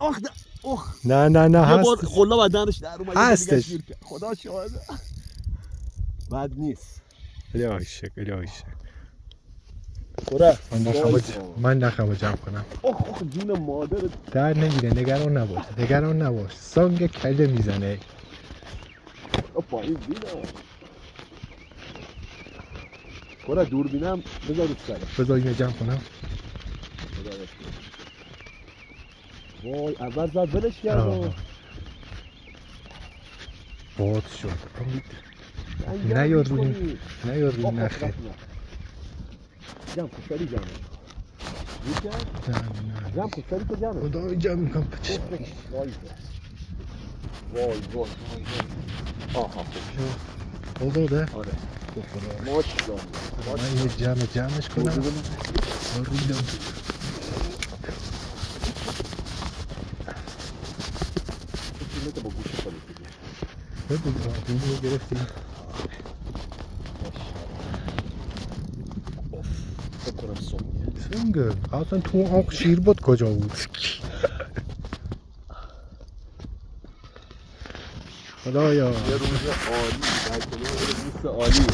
آخ نه یه بار هست خلا بدنش در اومد هستش. خدا شاهده بد نیست. خیلی عاشق خوره من نخم جمع کنم. آخ جون مادرت در نمیره، نگران نباش سانگ کله میزنه. پایین دیدم خوره دوربینم بذار رو سره بذار اینو جمع کنم. وای اول زد ولش کردم باد شد. نیار روی نخه. جمع کن سری جمع جمع کن سری تو جمع خدا جمع میکنم. وای آها خوب داده؟ آره ماشاءالله. من یه جمعش کنم. ریدم تو با گوش کنید دیگه اینو گرفتیم. بکنم سنگه اصلا تو آق شیر بود کجا بود؟ خدایا یه روز عالی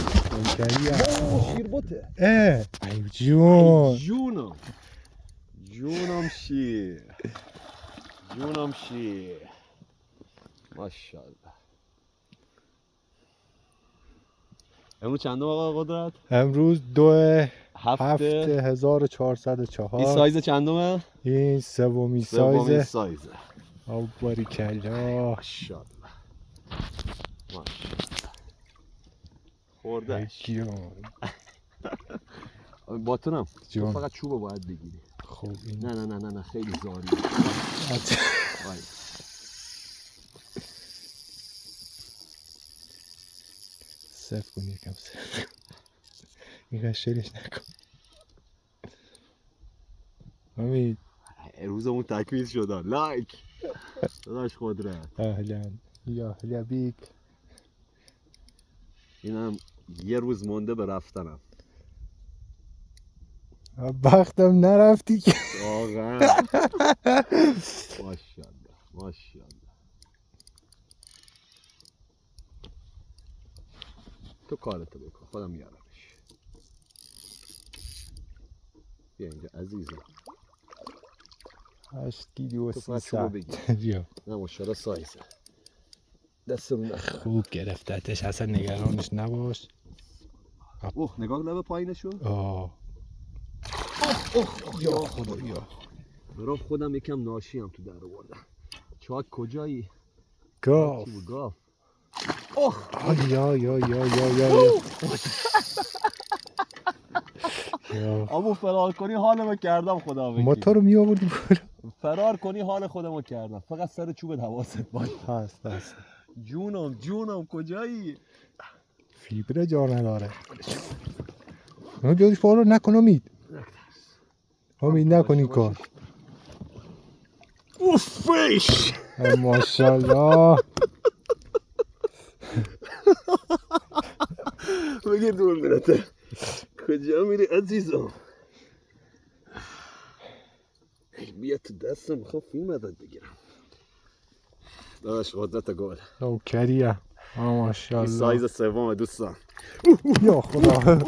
سنگری شیر بوته ای جون جونم شیر ماشاءالله. امروز چندم آقا قدرت؟ امروز 2/7/1404. این سایز چندمه؟ این سومی سایزه. آو باریکلا ماشاءالله خوردهش باتونم تو فقط چوب باید بگیری. خب این نه خیلی زاری. صرف کن یکم صرف این قشرش نکن امید. روزمون تکمیل شد. لایک داداش قدرت. اهلا بیک. اینم یه روز مونده به رفتنم. بختم نرفتی که واقعا. ماشاءالله تو کارتو بکن خودم میارمش. بیا اینجا عزیزم. 8 کیلو و 300 بیا. نه ماشاءالله سایزه. دستمون نخوره. خوب گرفتتش اصلا نگرانش نباش. نگاه لبه پایینشو. یا خدایا. برای خودم یکم ناشیم تو در آوردم. چاک کجایی؟ گاف. یا اما فرار کنی حالمو کردم خدا وکیل. ما تو رو می آوردیم فرار کنی حال خودمو کردم. فقط سر چوبت حواست باشه. هست جونم کجایی؟ فیبر جا نداره. نه جوش فالو نکن امید نکنی کار. فیش ماشاءالله. بگیر دور برته. کجا میری عزیزم؟ بیا تو دستم میخوام فیلم ازت بگیرم. داداش قدرت گل. کریم ماشاءالله. این سایز سوم دوستان. یا خدا.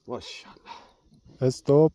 ماشاءالله. استوب.